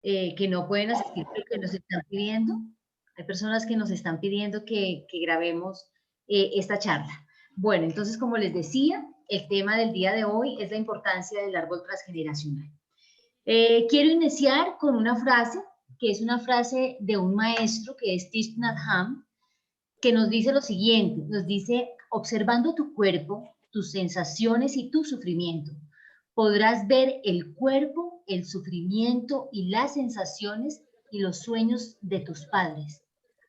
que no pueden asistir porque nos están pidiendo. Hay personas que nos están pidiendo que grabemos esta charla. Bueno, entonces, como les decía, el tema del día de hoy es la importancia del árbol transgeneracional. Quiero iniciar con una frase, que es una frase de un maestro que es Thich Nhat Hanh, que nos dice lo siguiente, nos dice: observando tu cuerpo, tus sensaciones y tu sufrimiento, podrás ver el cuerpo, el sufrimiento y las sensaciones y los sueños de tus padres,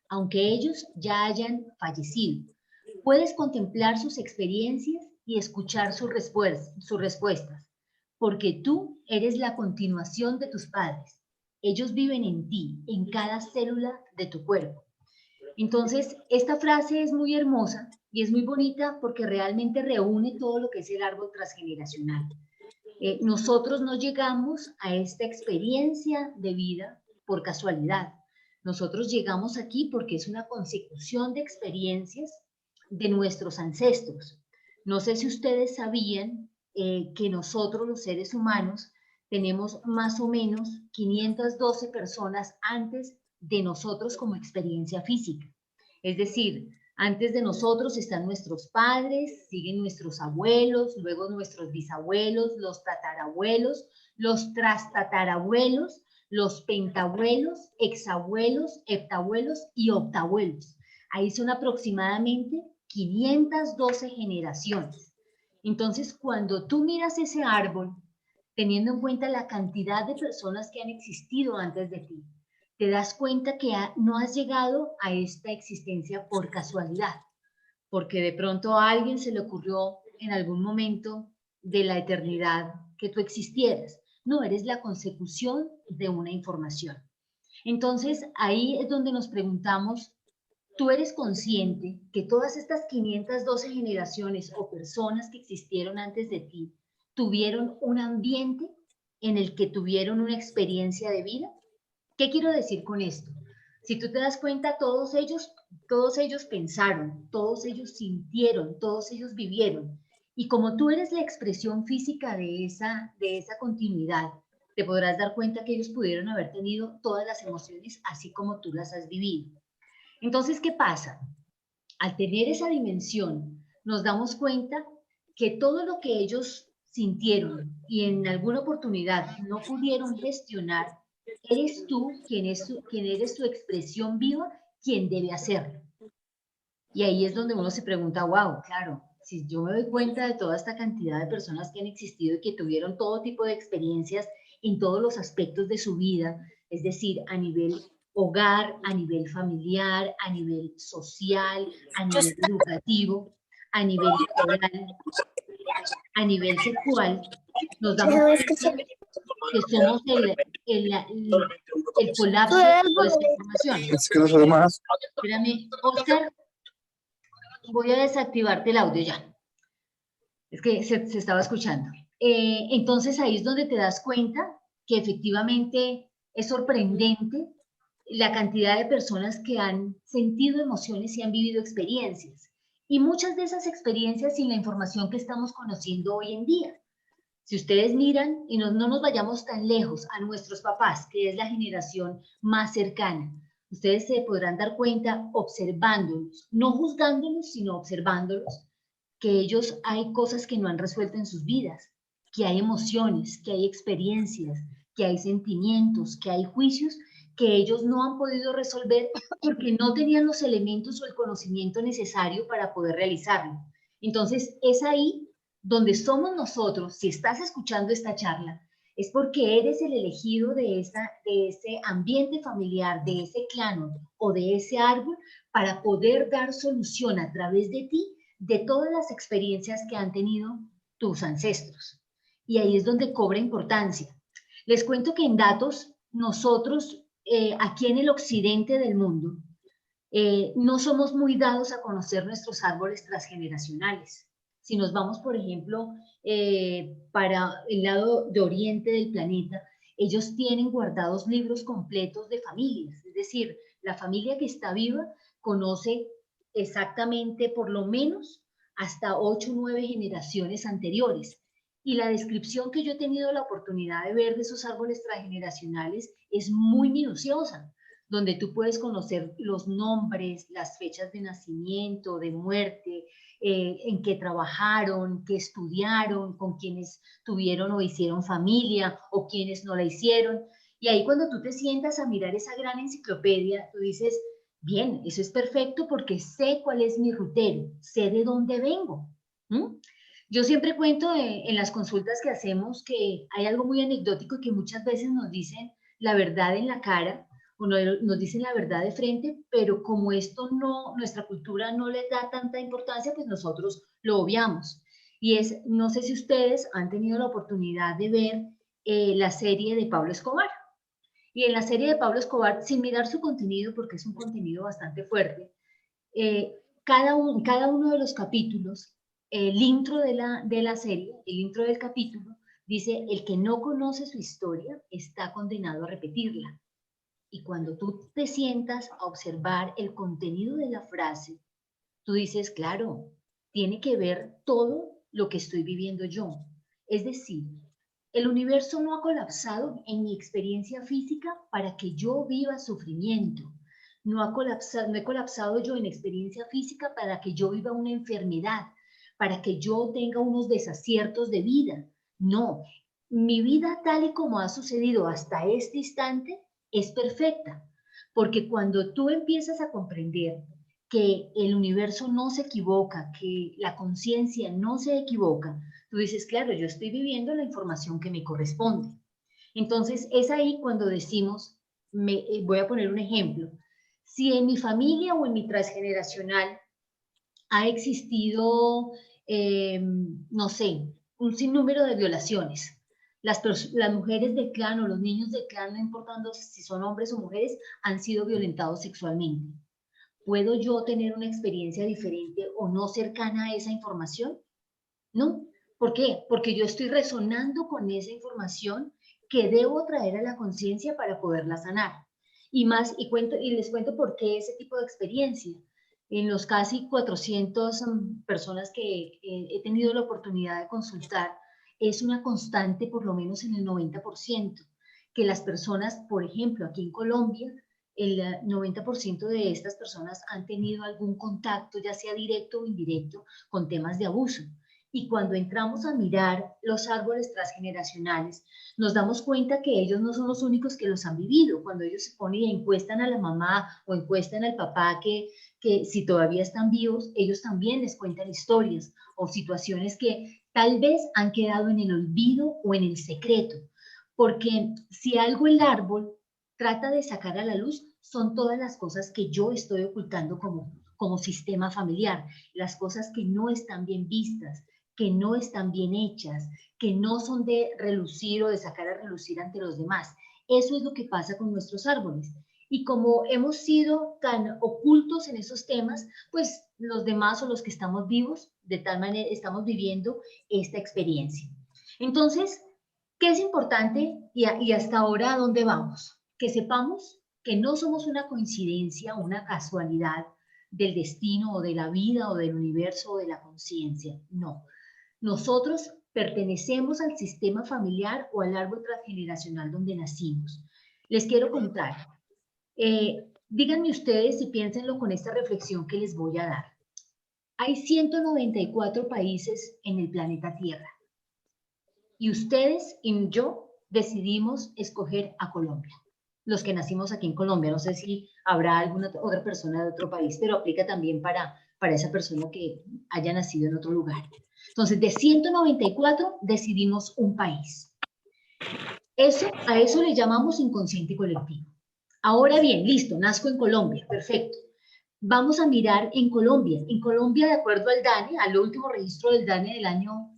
aunque ellos ya hayan fallecido. Puedes contemplar sus experiencias y escuchar sus respuestas, porque tú eres la continuación de tus padres. Ellos viven en ti, en cada célula de tu cuerpo. Entonces, esta frase es muy hermosa y es muy bonita porque realmente reúne todo lo que es el árbol transgeneracional. Nosotros no llegamos a esta experiencia de vida por casualidad. Nosotros llegamos aquí porque es una consecución de experiencias de nuestros ancestros. No sé si ustedes sabían que nosotros, los seres humanos, tenemos más o menos 512 personas antes de nosotros como experiencia física. Es decir, antes de nosotros están nuestros padres, siguen nuestros abuelos, luego nuestros bisabuelos, los tatarabuelos, los trastatarabuelos, los pentabuelos, exabuelos, heptabuelos y octabuelos. Ahí son aproximadamente 512 generaciones. Entonces, cuando tú miras ese árbol, teniendo en cuenta la cantidad de personas que han existido antes de ti, te das cuenta que no has llegado a esta existencia por casualidad, porque de pronto a alguien se le ocurrió en algún momento de la eternidad que tú existieras. No, eres la consecución de una información. Entonces, ahí es donde nos preguntamos, ¿tú eres consciente que todas estas 512 generaciones o personas que existieron antes de ti tuvieron un ambiente en el que tuvieron una experiencia de vida? ¿Qué quiero decir con esto? Si tú te das cuenta, todos ellos pensaron, todos ellos sintieron, todos ellos vivieron. Y como tú eres la expresión física de esa continuidad, te podrás dar cuenta que ellos pudieron haber tenido todas las emociones así como tú las has vivido. Entonces, ¿qué pasa? Al tener esa dimensión, nos damos cuenta que todo lo que ellos sintieron y en alguna oportunidad no pudieron gestionar, eres tú quien eres su expresión viva, quien debe hacerlo. Y ahí es donde uno se pregunta, wow, claro, si yo me doy cuenta de toda esta cantidad de personas que han existido y que tuvieron todo tipo de experiencias en todos los aspectos de su vida, es decir, a nivel hogar, a nivel familiar, a nivel social, a nivel educativo, a nivel laboral, a nivel sexual, nos damos cuenta que somos el colapso de toda esta información. Es que no se más. Espérame, Oscar, voy a desactivarte el audio ya. Es que se estaba escuchando. Entonces ahí es donde te das cuenta que efectivamente es sorprendente la cantidad de personas que han sentido emociones y han vivido experiencias. Y muchas de esas experiencias sin la información que estamos conociendo hoy en día. Si ustedes miran, y no nos vayamos tan lejos, a nuestros papás, que es la generación más cercana, ustedes se podrán dar cuenta observándolos, no juzgándolos, sino observándolos, que ellos hay cosas que no han resuelto en sus vidas, que hay emociones, que hay experiencias, que hay sentimientos, que hay juicios que ellos no han podido resolver porque no tenían los elementos o el conocimiento necesario para poder realizarlo. Entonces, es ahí donde somos nosotros. Si estás escuchando esta charla, es porque eres el elegido de ese ambiente familiar, de ese clan o de ese árbol, para poder dar solución a través de ti de todas las experiencias que han tenido tus ancestros. Y ahí es donde cobra importancia. Les cuento que en datos, nosotros aquí en el occidente del mundo, no somos muy dados a conocer nuestros árboles transgeneracionales. Si nos vamos, por ejemplo, para el lado de oriente del planeta, ellos tienen guardados libros completos de familias, es decir, la familia que está viva conoce exactamente por lo menos hasta 8 o 9 generaciones anteriores. Y la descripción que yo he tenido la oportunidad de ver de esos árboles transgeneracionales es muy minuciosa, donde tú puedes conocer los nombres, las fechas de nacimiento, de muerte, en qué trabajaron, qué estudiaron, con quienes tuvieron o hicieron familia o quienes no la hicieron. Y ahí cuando tú te sientas a mirar esa gran enciclopedia, tú dices, bien, eso es perfecto porque sé cuál es mi rutero, sé de dónde vengo. ¿Mm? Yo siempre cuento en las consultas que hacemos que hay algo muy anecdótico y que muchas veces nos dicen la verdad en la cara o nos dicen la verdad de frente, pero como esto no, nuestra cultura no les da tanta importancia, pues nosotros lo obviamos. Y es, no sé si ustedes han tenido la oportunidad de ver la serie de Pablo Escobar. Y en la serie de Pablo Escobar, sin mirar su contenido, porque es un contenido bastante fuerte, cada uno de los capítulos, el intro de la serie, el intro del capítulo, dice, el que no conoce su historia está condenado a repetirla. Y cuando tú te sientas a observar el contenido de la frase, tú dices, claro, tiene que ver todo lo que estoy viviendo yo. Es decir, el universo no ha colapsado en mi experiencia física para que yo viva sufrimiento. No he colapsado yo en experiencia física para que yo viva una enfermedad, para que yo tenga unos desaciertos de vida. No, mi vida tal y como ha sucedido hasta este instante es perfecta, porque cuando tú empiezas a comprender que el universo no se equivoca, que la conciencia no se equivoca, tú dices, claro, yo estoy viviendo la información que me corresponde. Entonces, es ahí cuando decimos, voy a poner un ejemplo, si en mi familia o en mi transgeneracional ha existido, no sé, un sinnúmero de violaciones, las mujeres del clan o los niños del clan, no importando si son hombres o mujeres, han sido violentados sexualmente. ¿Puedo yo tener una experiencia diferente o no cercana a esa información? No. ¿Por qué? Porque yo estoy resonando con esa información que debo traer a la conciencia para poderla sanar. Y más, y les cuento por qué ese tipo de experiencia. En los casi 400 personas que he tenido la oportunidad de consultar, es una constante por lo menos en el 90%, que las personas, por ejemplo, aquí en Colombia, el 90% de estas personas han tenido algún contacto, ya sea directo o indirecto, con temas de abuso. Y cuando entramos a mirar los árboles transgeneracionales, nos damos cuenta que ellos no son los únicos que los han vivido. Cuando ellos se ponen y encuestan a la mamá o encuestan al papá que si todavía están vivos, ellos también les cuentan historias o situaciones que tal vez han quedado en el olvido o en el secreto. Porque si algo el árbol trata de sacar a la luz, son todas las cosas que yo estoy ocultando como sistema familiar, las cosas que no están bien vistas, que no están bien hechas, que no son de relucir o de sacar a relucir ante los demás. Eso es lo que pasa con nuestros árboles. Y como hemos sido tan ocultos en esos temas, pues los demás o los que estamos vivos, de tal manera estamos viviendo esta experiencia. Entonces, ¿qué es importante y hasta ahora a dónde vamos? Que sepamos que no somos una coincidencia, una casualidad del destino o de la vida o del universo o de la conciencia. No, nosotros pertenecemos al sistema familiar o al árbol transgeneracional donde nacimos. Les quiero contar. Díganme ustedes y piénsenlo con esta reflexión que les voy a dar. Hay 194 países en el planeta Tierra y ustedes y yo decidimos escoger a Colombia. Los que nacimos aquí en Colombia, no sé si habrá alguna otra persona de otro país, pero aplica también para esa persona que haya nacido en otro lugar. Entonces, de 194 decidimos un país. A eso le llamamos inconsciente colectivo. Ahora bien, listo, nazco en Colombia, perfecto. Vamos a mirar en Colombia. En Colombia, de acuerdo al DANE, al último registro del DANE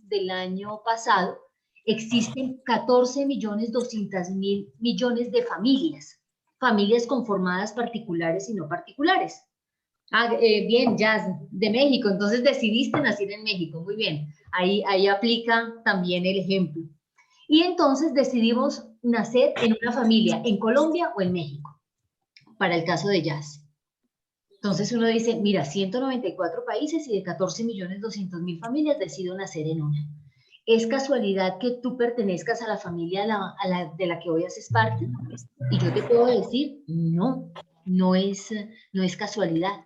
del año pasado, existen 14.200.000 millones de familias conformadas particulares y no particulares. Bien, Jazz, de México, entonces decidiste nacer en México, muy bien, ahí aplica también el ejemplo. Y entonces decidimos nacer en una familia, en Colombia o en México, para el caso de Jazz. Entonces uno dice, mira, 194 países y de 14.200.000 familias decido nacer en una. ¿Es casualidad que tú pertenezcas a la familia de la que hoy haces parte? Y yo te puedo decir, no, no es casualidad.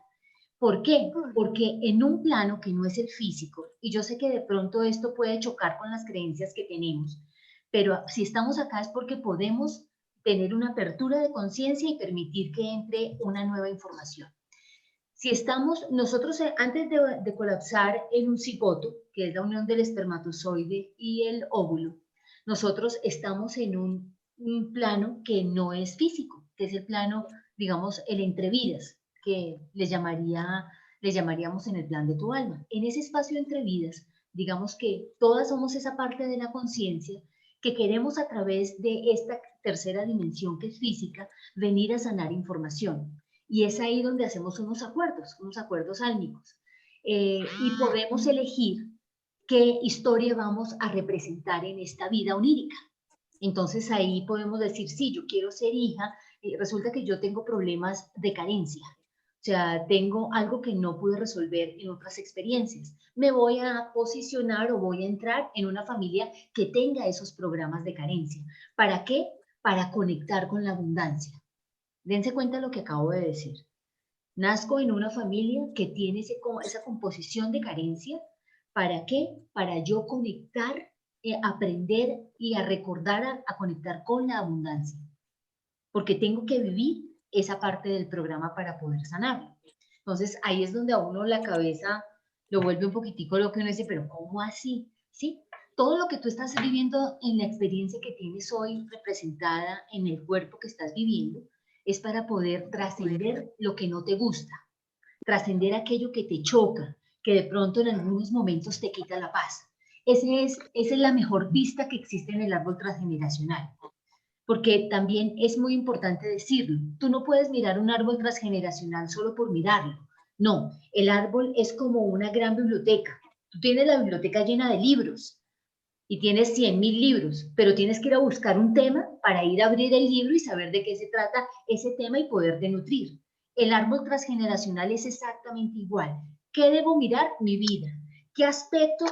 ¿Por qué? Porque en un plano que no es el físico, y yo sé que de pronto esto puede chocar con las creencias que tenemos, pero si estamos acá es porque podemos tener una apertura de conciencia y permitir que entre una nueva información. Si estamos, nosotros antes de colapsar en un cigoto, que es la unión del espermatozoide y el óvulo, nosotros estamos en un plano que no es físico, que es el plano, digamos, el entrevidas, que le llamaríamos en el plan de tu alma. En ese espacio entre vidas, digamos que todas somos esa parte de la conciencia que queremos a través de esta tercera dimensión que es física, venir a sanar información. Y es ahí donde hacemos unos acuerdos álmicos. Y podemos elegir qué historia vamos a representar en esta vida onírica. Entonces ahí podemos decir, sí, yo quiero ser hija, resulta que yo tengo problemas de carencia. O sea, tengo algo que no pude resolver en otras experiencias. Me voy a posicionar o voy a entrar en una familia que tenga esos programas de carencia. ¿Para qué? Para conectar con la abundancia. Dense cuenta de lo que acabo de decir. Nazco en una familia que tiene esa composición de carencia. ¿Para qué? Para yo conectar, aprender y a recordar, a conectar con la abundancia. Porque tengo que vivir esa parte del programa para poder sanarlo. Entonces, ahí es donde a uno la cabeza lo vuelve un poquitico lo que uno dice, pero ¿cómo así? ¿Sí? Todo lo que tú estás viviendo en la experiencia que tienes hoy representada en el cuerpo que estás viviendo es para poder trascender lo que no te gusta, trascender aquello que te choca, que de pronto en algunos momentos te quita la paz. Esa es la mejor pista que existe en el árbol transgeneracional. Porque también es muy importante decirlo, tú no puedes mirar un árbol transgeneracional solo por mirarlo. No, el árbol es como una gran biblioteca. Tú tienes la biblioteca llena de libros y tienes 100.000 libros, pero tienes que ir a buscar un tema para ir a abrir el libro y saber de qué se trata ese tema y poderte nutrir. El árbol transgeneracional es exactamente igual. ¿Qué debo mirar? Mi vida.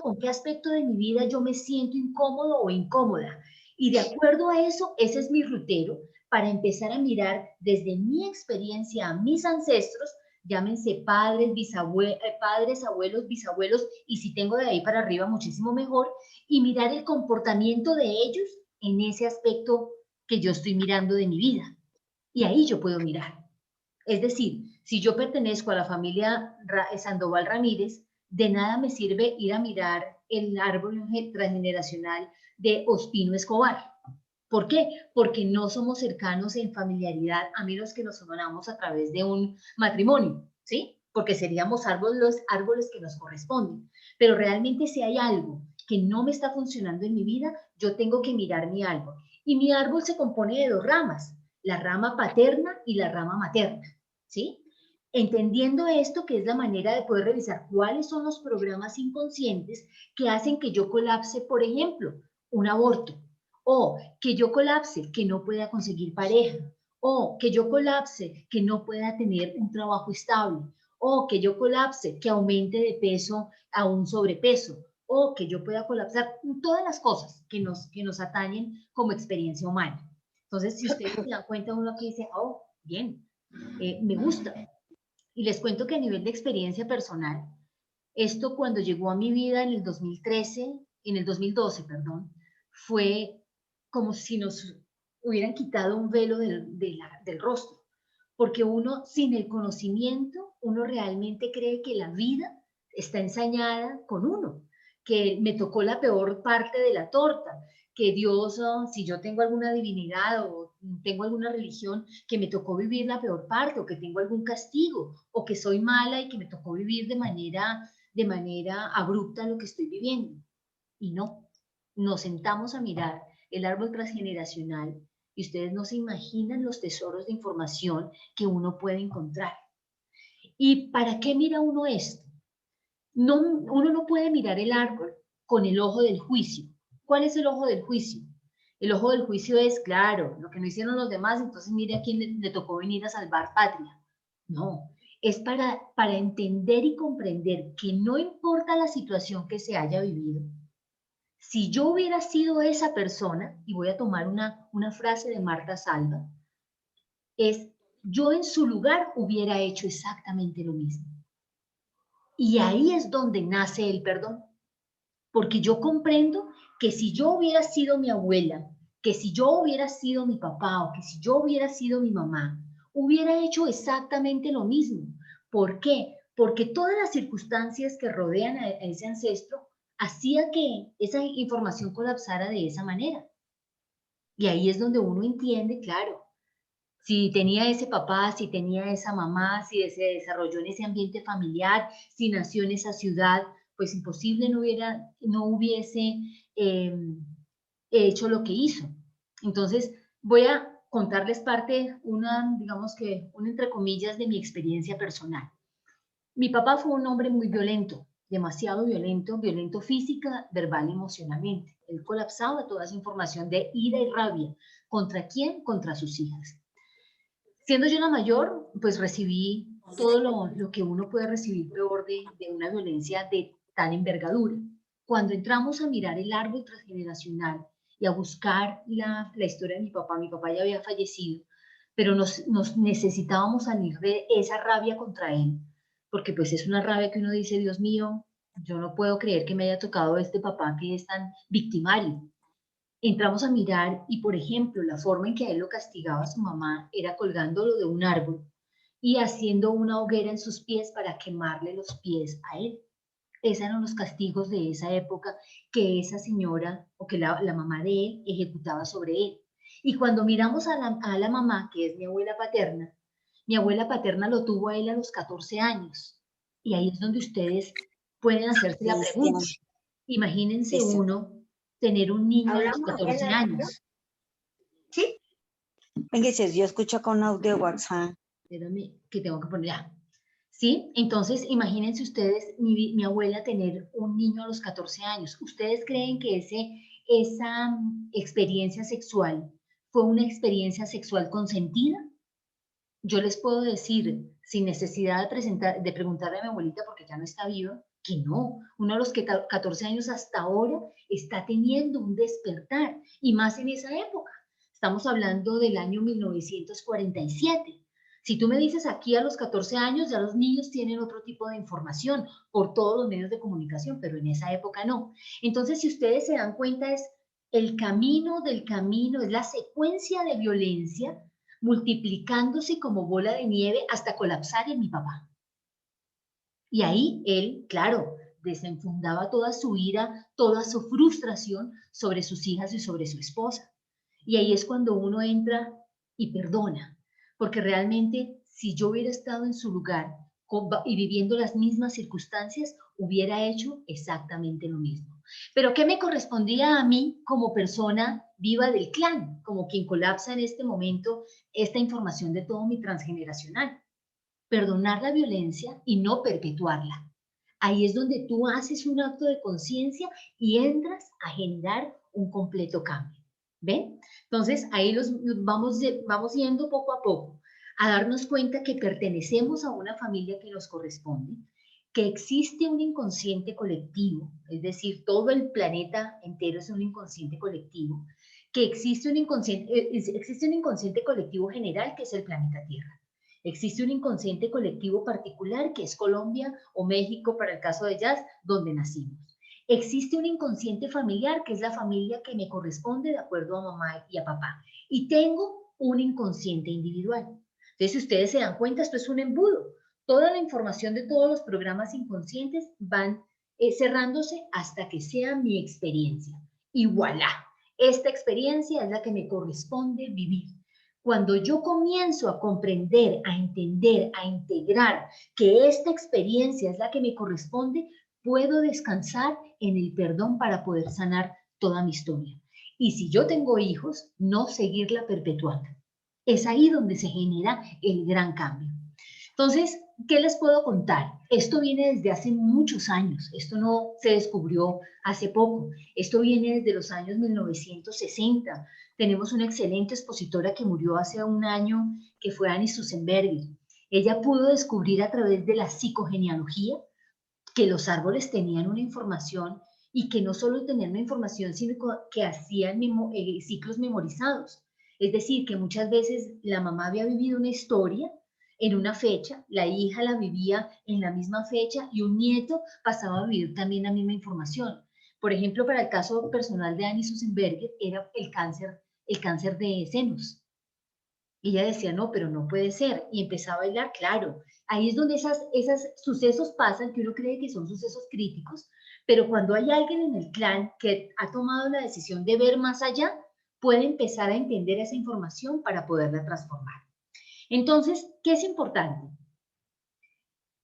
¿Con qué aspecto de mi vida yo me siento incómodo o incómoda? Y de acuerdo a eso, ese es mi rutero para empezar a mirar desde mi experiencia a mis ancestros, llámense padres, abuelos, bisabuelos, y si tengo de ahí para arriba, muchísimo mejor, y mirar el comportamiento de ellos en ese aspecto que yo estoy mirando de mi vida. Y ahí yo puedo mirar. Es decir, si yo pertenezco a la familia Sandoval Ramírez, de nada me sirve ir a mirar el árbol transgeneracional de Ospino Escobar. ¿Por qué? Porque no somos cercanos en familiaridad a menos que nos unamos a través de un matrimonio, ¿sí? Porque seríamos los árboles que nos corresponden. Pero realmente si hay algo que no me está funcionando en mi vida, yo tengo que mirar mi árbol. Y mi árbol se compone de dos ramas, la rama paterna y la rama materna, ¿sí? Entendiendo esto, que es la manera de poder revisar cuáles son los programas inconscientes que hacen que yo colapse, por ejemplo, un aborto, o que yo colapse, que no pueda conseguir pareja, o que yo colapse, que no pueda tener un trabajo estable, o que yo colapse, que aumente de peso a un sobrepeso, o que yo pueda colapsar, todas las cosas que nos atañen como experiencia humana. Entonces, si ustedes se dan cuenta, uno aquí dice, oh, bien, me gusta. Y les cuento que a nivel de experiencia personal, esto cuando llegó a mi vida en el 2013, en el 2012, perdón, fue como si nos hubieran quitado un velo del rostro, porque uno sin el conocimiento, uno realmente cree que la vida está ensañada con uno, que me tocó la peor parte de la torta, que Dios, si yo tengo alguna divinidad o tengo alguna religión, que me tocó vivir la peor parte, o que tengo algún castigo, o que soy mala y que me tocó vivir de manera abrupta lo que estoy viviendo. Y no, nos sentamos a mirar el árbol transgeneracional y ustedes no se imaginan los tesoros de información que uno puede encontrar. ¿Y para qué mira uno esto? No, uno no puede mirar el árbol con el ojo del juicio. ¿Cuál es el ojo del juicio? El ojo del juicio es, claro, lo que no hicieron los demás, entonces mire a quién le tocó venir a salvar patria. No, es para entender y comprender que no importa la situación que se haya vivido, Si yo hubiera sido esa persona, y voy a tomar una frase de Marta Salva, es yo en su lugar hubiera hecho exactamente lo mismo. Y ahí es donde nace el perdón, porque yo comprendo que si yo hubiera sido mi abuela, que si yo hubiera sido mi papá o que si yo hubiera sido mi mamá, hubiera hecho exactamente lo mismo. ¿Por qué? Porque todas las circunstancias que rodean a ese ancestro hacía que esa información colapsara de esa manera. Y ahí es donde uno entiende, claro, si tenía ese papá, si tenía esa mamá, si se desarrolló en ese ambiente familiar, si nació en esa ciudad, pues imposible no hubiese eh, hecho lo que hizo. Entonces, voy a contarles parte, digamos que, entre comillas, de mi experiencia personal. Mi papá fue un hombre muy violento, demasiado violento, violento física, verbal y emocionalmente. Él colapsaba toda esa información de ira y rabia. ¿Contra quién? Contra sus hijas. Siendo yo la mayor, pues recibí todo lo que uno puede recibir peor de una violencia de tal envergadura. Cuando entramos a mirar el árbol transgeneracional y a buscar la historia de mi papá ya había fallecido, pero nos necesitábamos salir de esa rabia contra él, porque pues es una rabia que uno dice, Dios mío, yo no puedo creer que me haya tocado este papá que es tan victimario. Entramos a mirar y, por ejemplo, la forma en que a él lo castigaba su mamá era colgándolo de un árbol y haciendo una hoguera en sus pies para quemarle los pies a él. Esos eran los castigos de esa época que esa señora o que la mamá de él ejecutaba sobre él. Y cuando miramos a la mamá, que es mi abuela paterna lo tuvo a él a los 14 años. Y ahí es donde ustedes pueden hacerse la pregunta. Cristian, Imagínense Cristian. uno tener un niño a los ¿Hablamos en 14 la radio? años. ¿Sí? Venga, dices, yo escucho con audio de WhatsApp. Espérame, que tengo que poner ya. ¿Sí? Entonces, imagínense ustedes, mi abuela tener un niño a los 14 años. ¿Ustedes creen que esa experiencia sexual fue una experiencia sexual consentida? Yo les puedo decir, sin necesidad de preguntarle a mi abuelita porque ya no está viva, que no. Uno de los que 14 años hasta ahora está teniendo un despertar, y más en esa época. Estamos hablando del año 1947. Si tú me dices aquí a los 14 años, ya los niños tienen otro tipo de información por todos los medios de comunicación, pero en esa época no. Entonces, si ustedes se dan cuenta, es el camino del camino, es la secuencia de violencia multiplicándose como bola de nieve hasta colapsar en mi papá. Y ahí él, claro, desenfundaba toda su ira, toda su frustración sobre sus hijas y sobre su esposa. Y ahí es cuando uno entra y perdona, porque realmente si yo hubiera estado en su lugar y viviendo las mismas circunstancias, hubiera hecho exactamente lo mismo. Pero ¿qué me correspondía a mí como persona viva del clan, como quien colapsa en este momento esta información de todo mi transgeneracional? Perdonar la violencia y no perpetuarla. Ahí es donde tú haces un acto de conciencia y entras a generar un completo cambio. ¿Ven? Entonces, ahí vamos yendo poco a poco a darnos cuenta que pertenecemos a una familia que nos corresponde, que existe un inconsciente colectivo, es decir, todo el planeta entero es un inconsciente colectivo, que existe existe un inconsciente colectivo general que es el planeta Tierra. Existe un inconsciente colectivo particular que es Colombia o México para el caso de Jazz, donde nacimos. Existe un inconsciente familiar que es la familia que me corresponde de acuerdo a mamá y a papá. Y tengo un inconsciente individual. Entonces, si ustedes se dan cuenta, esto es un embudo. Toda la información de todos los programas inconscientes van cerrándose hasta que sea mi experiencia. Y voilà, esta experiencia es la que me corresponde vivir. Cuando yo comienzo a comprender, a entender, a integrar que esta experiencia es la que me corresponde, puedo descansar en el perdón para poder sanar toda mi historia. Y si yo tengo hijos, no seguirla perpetuando. Es ahí donde se genera el gran cambio. Entonces, ¿qué les puedo contar? Esto viene desde hace muchos años, esto no se descubrió hace poco, esto viene desde los años 1960. Tenemos una excelente expositora que murió hace un año, que fue Annie Susenberger. Ella pudo descubrir a través de la psicogenealogía que los árboles tenían una información y que no solo tenían la información, sino que hacían ciclos memorizados. Es decir, que muchas veces la mamá había vivido una historia en una fecha, la hija la vivía en la misma fecha y un nieto pasaba a vivir también la misma información. Por ejemplo, para el caso personal de Annie Susenberger era el cáncer de senos. Y ella decía, no, pero no puede ser. Y empezaba a bailar, claro. Ahí es donde esos sucesos pasan, que uno cree que son sucesos críticos, pero cuando hay alguien en el clan que ha tomado la decisión de ver más allá, puede empezar a entender esa información para poderla transformar. Entonces, ¿qué es importante?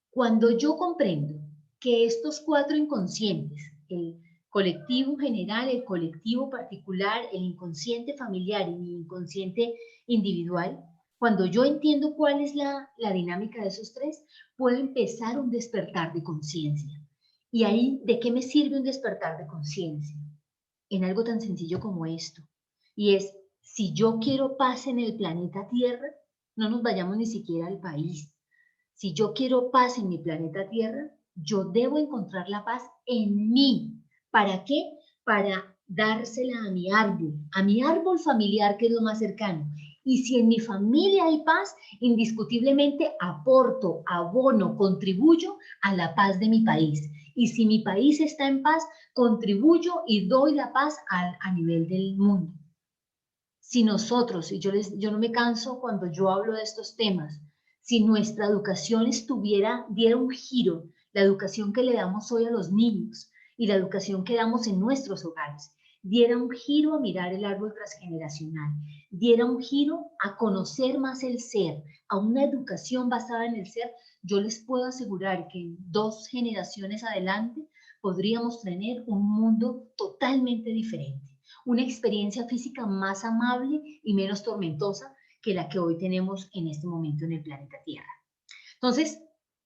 Cuando yo comprendo que estos 4 inconscientes, el colectivo general, el colectivo particular, el inconsciente familiar y mi inconsciente individual, cuando yo entiendo cuál es la dinámica de esos 3, puedo empezar un despertar de conciencia. Y ahí, ¿de qué me sirve un despertar de conciencia? En algo tan sencillo como esto. Y es, si yo quiero paz en el planeta Tierra, no nos vayamos ni siquiera al país. Si yo quiero paz en mi planeta Tierra, yo debo encontrar la paz en mí. ¿Para qué? Para dársela a mi árbol familiar, que es lo más cercano. Y si en mi familia hay paz, indiscutiblemente aporto, abono, contribuyo a la paz de mi país. Y si mi país está en paz, contribuyo y doy la paz a nivel del mundo. Si nosotros, y yo no me canso cuando yo hablo de estos temas, si nuestra educación diera un giro, la educación que le damos hoy a los niños y la educación que damos en nuestros hogares, diera un giro a mirar el árbol transgeneracional, diera un giro a conocer más el ser, a una educación basada en el ser, yo les puedo asegurar que en 2 generaciones adelante podríamos tener un mundo totalmente diferente, una experiencia física más amable y menos tormentosa que la que hoy tenemos en este momento en el planeta Tierra. Entonces,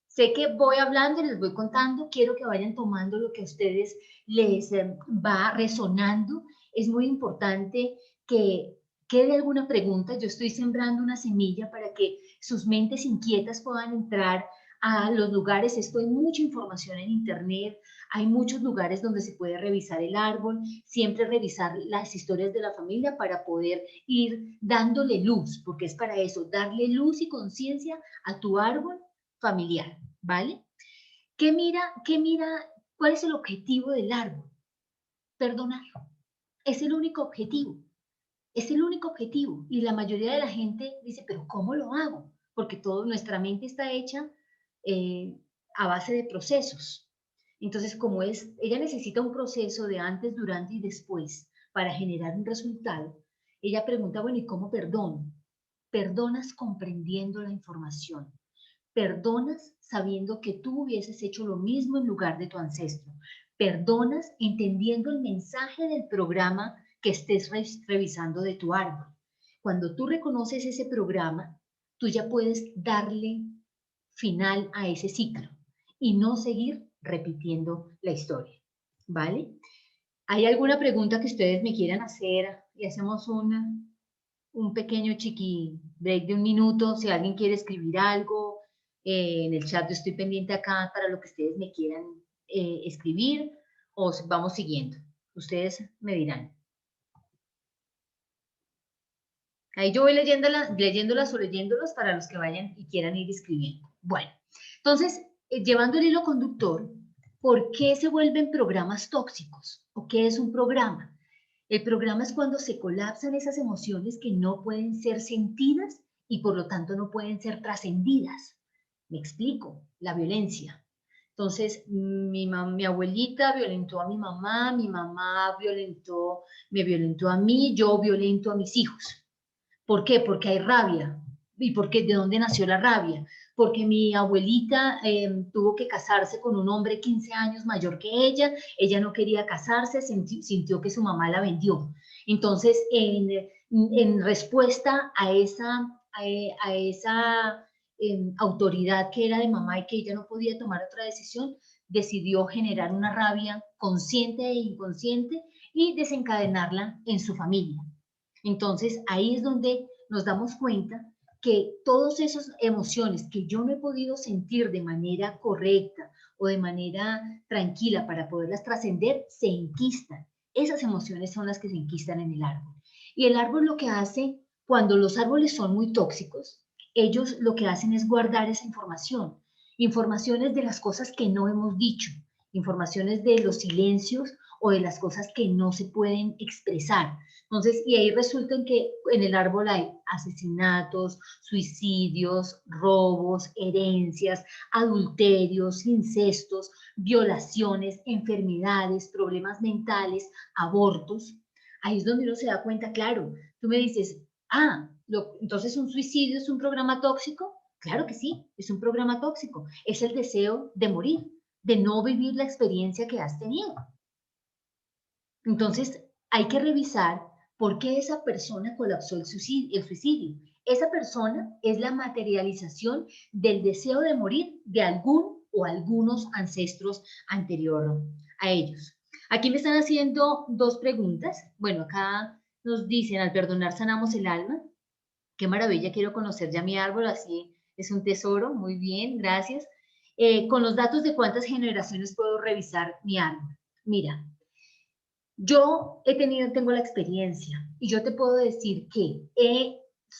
sé que voy hablando y les voy contando, quiero que vayan tomando lo que a ustedes les va resonando. Es muy importante que quede alguna pregunta. Yo estoy sembrando una semilla para que sus mentes inquietas puedan entrar a los lugares. Esto hay mucha información en internet, hay muchos lugares donde se puede revisar el árbol, siempre revisar las historias de la familia para poder ir dándole luz, porque es para eso, darle luz y conciencia a tu árbol familiar, ¿vale? ¿Cuál es el objetivo del árbol? Perdonar. Es el único objetivo. Es el único objetivo. Y la mayoría de la gente dice, pero ¿cómo lo hago? Porque nuestra mente está hecha a base de procesos. Entonces, ella necesita un proceso de antes, durante y después para generar un resultado. Ella pregunta, bueno, ¿y cómo perdono? Perdonas comprendiendo la información. Perdonas sabiendo que tú hubieses hecho lo mismo en lugar de tu ancestro. Perdonas entendiendo el mensaje del programa que estés revisando de tu árbol. Cuando tú reconoces ese programa, tú ya puedes darle final a ese ciclo y no seguir repitiendo la historia, ¿vale? ¿Hay alguna pregunta que ustedes me quieran hacer? Y hacemos un pequeño chiqui break de 1 minuto, si alguien quiere escribir algo, en el chat yo estoy pendiente acá para lo que ustedes me quieran escribir, o vamos siguiendo. Ustedes me dirán. Ahí yo voy leyéndolas o leyéndolas para los que vayan y quieran ir escribiendo. Bueno, entonces, llevando el hilo conductor, ¿por qué se vuelven programas tóxicos? ¿O qué es un programa? El programa es cuando se colapsan esas emociones que no pueden ser sentidas y por lo tanto no pueden ser trascendidas. Me explico, la violencia. Entonces, mi abuelita violentó a mi mamá me violentó a mí, yo violento a mis hijos. ¿Por qué? Porque hay rabia. ¿Y por qué? ¿De dónde nació la rabia? Porque mi abuelita tuvo que casarse con un hombre 15 años mayor que ella no quería casarse, sintió que su mamá la vendió. Entonces, en respuesta a esa autoridad que era de mamá y que ella no podía tomar otra decisión, decidió generar una rabia consciente e inconsciente y desencadenarla en su familia. Entonces, ahí es donde nos damos cuenta que todas esas emociones que yo no he podido sentir de manera correcta o de manera tranquila para poderlas trascender, se enquistan. Esas emociones son las que se enquistan en el árbol. Y el árbol lo que hace, cuando los árboles son muy tóxicos, ellos lo que hacen es guardar esa información, informaciones de las cosas que no hemos dicho, informaciones de los silencios o de las cosas que no se pueden expresar. Entonces, y ahí resulta que en el árbol hay asesinatos, suicidios, robos, herencias, adulterios, incestos, violaciones, enfermedades, problemas mentales, abortos. Ahí es donde uno se da cuenta, claro, tú me dices, entonces un suicidio es un programa tóxico. Claro que sí, es un programa tóxico. Es el deseo de morir, de no vivir la experiencia que has tenido. Entonces, hay que revisar por qué esa persona colapsó el suicidio. Esa persona es la materialización del deseo de morir de algún o algunos ancestros anterior a ellos. Aquí me están haciendo dos preguntas. Bueno, acá nos dicen, al perdonar sanamos el alma. Qué maravilla, quiero conocer ya mi árbol, así es un tesoro. Muy bien, gracias. Con los datos de cuántas generaciones puedo revisar mi árbol. Mira, yo tengo la experiencia y yo te puedo decir que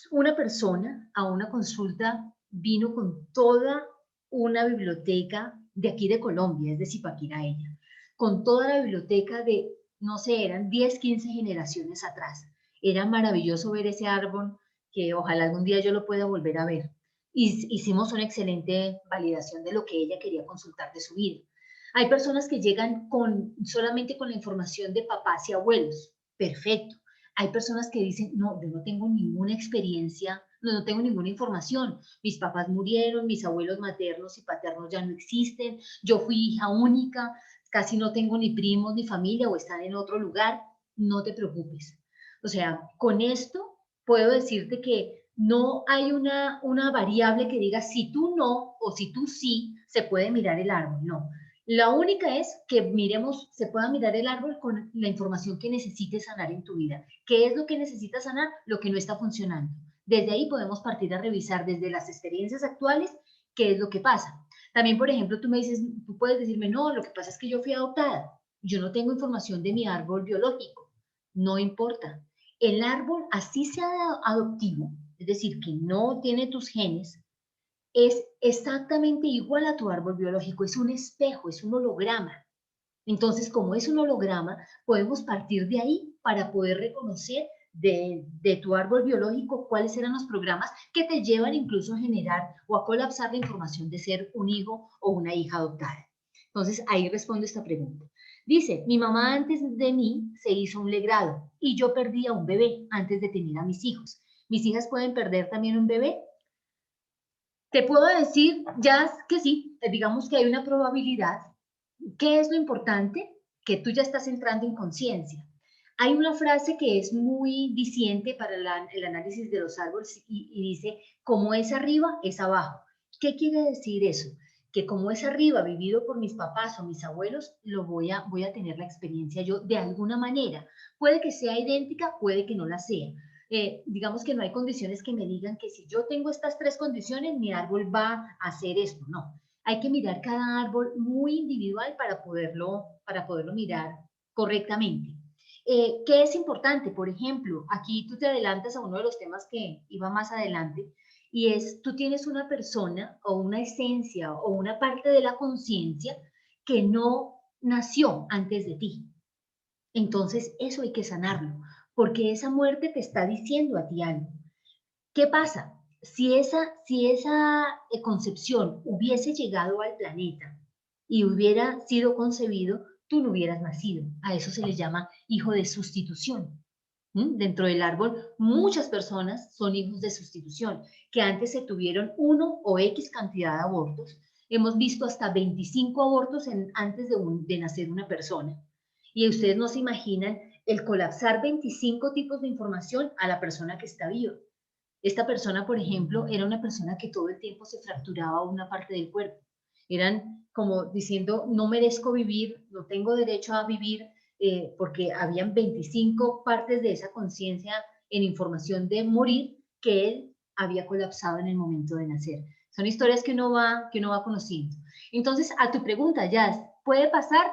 una persona a una consulta vino con toda una biblioteca de aquí de Colombia, es de Zipaquirá ella, con toda la biblioteca de, no sé, eran 10, 15 generaciones atrás. Era maravilloso ver ese árbol que ojalá algún día yo lo pueda volver a ver. Y hicimos una excelente validación de lo que ella quería consultar de su vida. Hay personas que llegan solamente con la información de papás y abuelos. Perfecto. Hay personas que dicen, no, yo no tengo ninguna experiencia, no tengo ninguna información. Mis papás murieron, mis abuelos maternos y paternos ya no existen, yo fui hija única, casi no tengo ni primos ni familia o están en otro lugar. No te preocupes. O sea, con esto puedo decirte que no hay una variable que diga si tú no o si tú sí, se puede mirar el árbol. No. La única es que miremos, se pueda mirar el árbol con la información que necesites sanar en tu vida. ¿Qué es lo que necesitas sanar? Lo que no está funcionando. Desde ahí podemos partir a revisar desde las experiencias actuales qué es lo que pasa. También, por ejemplo, tú me dices, tú puedes decirme, no, lo que pasa es que yo fui adoptada. Yo no tengo información de mi árbol biológico. No importa. El árbol, así sea adoptivo, es decir, que no tiene tus genes, es exactamente igual a tu árbol biológico, es un espejo, es un holograma. Entonces, como es un holograma, podemos partir de ahí para poder reconocer de tu árbol biológico cuáles eran los programas que te llevan incluso a generar o a colapsar la información de ser un hijo o una hija adoptada. Entonces, ahí respondo esta pregunta. Dice, mi mamá antes de mí se hizo un legrado y yo perdí a un bebé antes de tener a mis hijos. ¿Mis hijas pueden perder también un bebé? Te puedo decir ya que sí, digamos que hay una probabilidad. ¿Qué es lo importante? Que tú ya estás entrando en conciencia. Hay una frase que es muy diciente para el análisis de los árboles y dice, como es arriba, es abajo. ¿Qué quiere decir eso? Que como es arriba, vivido por mis papás o mis abuelos, voy a tener la experiencia yo de alguna manera. Puede que sea idéntica, puede que no la sea. Digamos que no hay condiciones que me digan que si yo tengo estas tres condiciones, mi árbol va a hacer esto. No, hay que mirar cada árbol muy individual para poderlo mirar correctamente. ¿Qué es importante? Por ejemplo, aquí tú te adelantas a uno de los temas que iba más adelante, y es, tú tienes una persona o una esencia o una parte de la conciencia que no nació antes de ti. Entonces, eso hay que sanarlo, porque esa muerte te está diciendo a ti algo. ¿Qué pasa? Si esa concepción hubiese llegado al planeta y hubiera sido concebido, tú no hubieras nacido. A eso se le llama hijo de sustitución. Dentro del árbol, muchas personas son hijos de sustitución, que antes se tuvieron uno o X cantidad de abortos. Hemos visto hasta 25 abortos antes de nacer una persona. Y ustedes no se imaginan el colapsar 25 tipos de información a la persona que está viva. Esta persona, por ejemplo, era una persona que todo el tiempo se fracturaba una parte del cuerpo. Eran como diciendo, no merezco vivir, no tengo derecho a vivir, porque habían 25 partes de esa conciencia en información de morir que él había colapsado en el momento de nacer. Son historias que uno va conociendo. Entonces, a tu pregunta, Jazz, ¿puede pasar?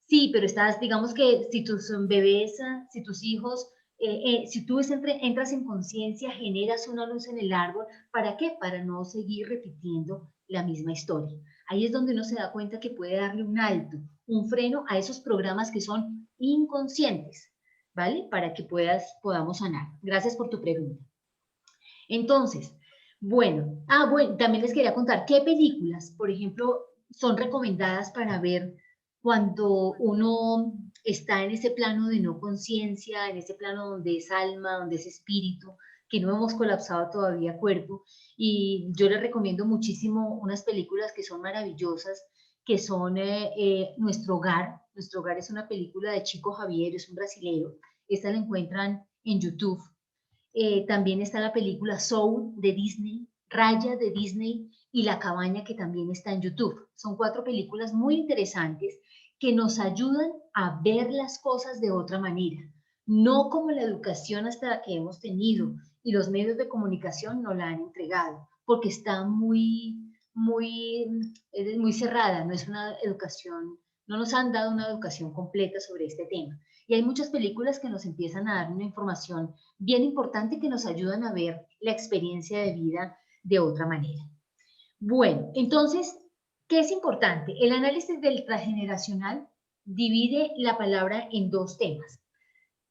Sí, pero estás, digamos que si tus bebés, si tus hijos, si tú entras en conciencia, generas una luz en el árbol, ¿para qué? Para no seguir repitiendo la misma historia. Ahí es donde uno se da cuenta que puede darle un alto, un freno a esos programas que son inconscientes, ¿vale? Para que podamos sanar. Gracias por tu pregunta. Entonces, bueno, también les quería contar qué películas, por ejemplo, son recomendadas para ver cuando uno está en ese plano de no conciencia, en ese plano donde es alma, donde es espíritu, que no hemos colapsado todavía cuerpo. Y yo les recomiendo muchísimo unas películas que son maravillosas, que son Nuestro Hogar. Nuestro Hogar es una película de Chico Javier, es un brasilero. Esta la encuentran en YouTube. También está la película Soul de Disney, Raya de Disney y La Cabaña, que también está en YouTube. Son 4 películas muy interesantes que nos ayudan a ver las cosas de otra manera, no como la educación hasta la que hemos tenido y los medios de comunicación nos la han entregado, porque está muy cerrada, no es una educación, no nos han dado una educación completa sobre este tema. Y hay muchas películas que nos empiezan a dar una información bien importante que nos ayudan a ver la experiencia de vida de otra manera. Bueno, entonces, ¿qué es importante? El análisis del transgeneracional divide la palabra en 2 temas.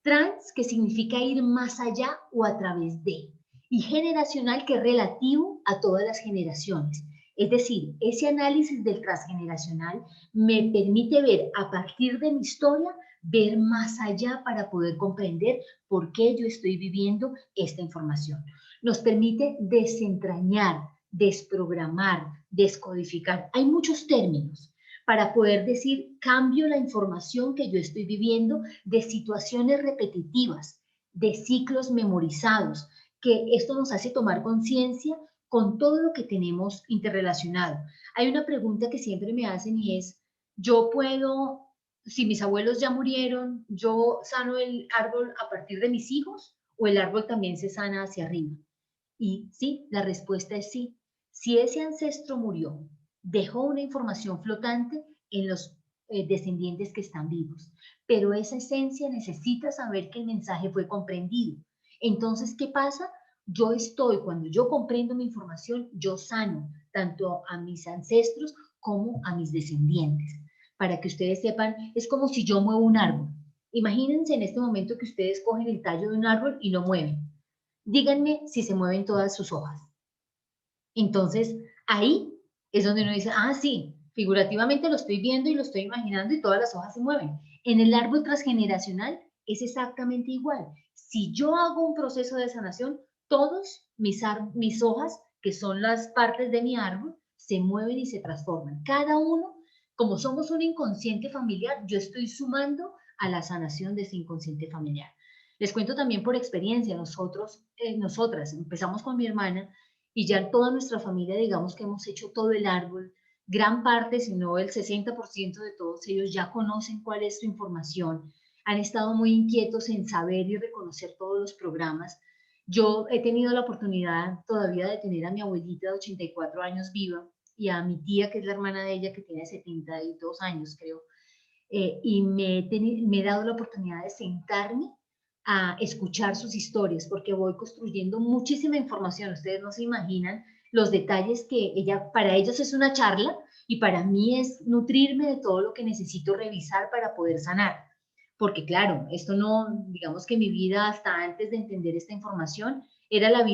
Trans, que significa ir más allá o a través de, y generacional, que es relativo a todas las generaciones. Es decir, ese análisis del transgeneracional me permite ver a partir de mi historia, ver más allá para poder comprender por qué yo estoy viviendo esta información. Nos permite desentrañar, desprogramar, descodificar. Hay muchos términos para poder decir, cambio la información que yo estoy viviendo de situaciones repetitivas, de ciclos memorizados, que esto nos hace tomar conciencia con todo lo que tenemos interrelacionado. Hay una pregunta que siempre me hacen y es, yo puedo, si mis abuelos ya murieron, yo sano el árbol a partir de mis hijos o el árbol también se sana hacia arriba. Y sí, la respuesta es sí. Si ese ancestro murió, dejó una información flotante en los descendientes que están vivos, pero esa esencia necesita saber que el mensaje fue comprendido. Entonces, ¿qué pasa? Cuando yo comprendo mi información, yo sano tanto a mis ancestros como a mis descendientes. Para que ustedes sepan, es como si yo muevo un árbol. Imagínense en este momento que ustedes cogen el tallo de un árbol y lo mueven. Díganme si se mueven todas sus hojas. Entonces, ahí es donde uno dice, ah, sí, figurativamente lo estoy viendo y lo estoy imaginando y todas las hojas se mueven. En el árbol transgeneracional es exactamente igual. Si yo hago un proceso de sanación, todos mis hojas, que son las partes de mi árbol, se mueven y se transforman. Cada uno, como somos un inconsciente familiar, yo estoy sumando a la sanación de ese inconsciente familiar. Les cuento también por experiencia, nosotras empezamos con mi hermana y ya toda nuestra familia, digamos que hemos hecho todo el árbol, gran parte, si no el 60% de todos ellos ya conocen cuál es su información, han estado muy inquietos en saber y reconocer todos los programas. Yo he tenido la oportunidad todavía de tener a mi abuelita de 84 años viva y a mi tía, que es la hermana de ella, que tiene 72 años, creo, y me he dado la oportunidad de sentarme a escuchar sus historias, porque voy construyendo muchísima información. Ustedes no se imaginan los detalles que para ellos es una charla y para mí es nutrirme de todo lo que necesito revisar para poder sanar. Porque claro, esto no, digamos que mi vida hasta antes de entender esta información era la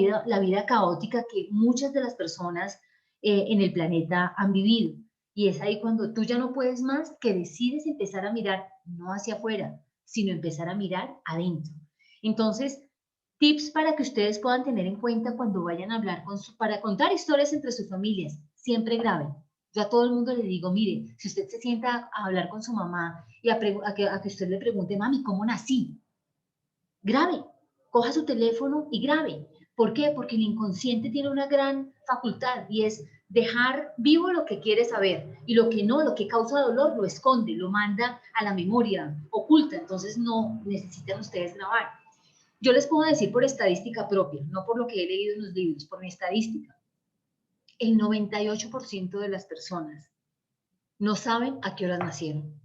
vida caótica que muchas de las personas en el planeta han vivido. Y es ahí cuando tú ya no puedes más que decides empezar a mirar no hacia afuera, sino empezar a mirar adentro. Entonces, tips para que ustedes puedan tener en cuenta cuando vayan a hablar para contar historias entre sus familias, siempre graben. Yo a todo el mundo le digo, mire, si usted se sienta a hablar con su mamá y a que usted le pregunte, mami, ¿cómo nací? Grabe, coja su teléfono y grabe. ¿Por qué? Porque el inconsciente tiene una gran facultad y es dejar vivo lo que quiere saber y lo que no, lo que causa dolor, lo esconde, lo manda a la memoria oculta. Entonces no necesitan ustedes grabar. Yo les puedo decir por estadística propia, no por lo que he leído en los libros, por mi estadística. el 98% de las personas no saben a qué horas nacieron.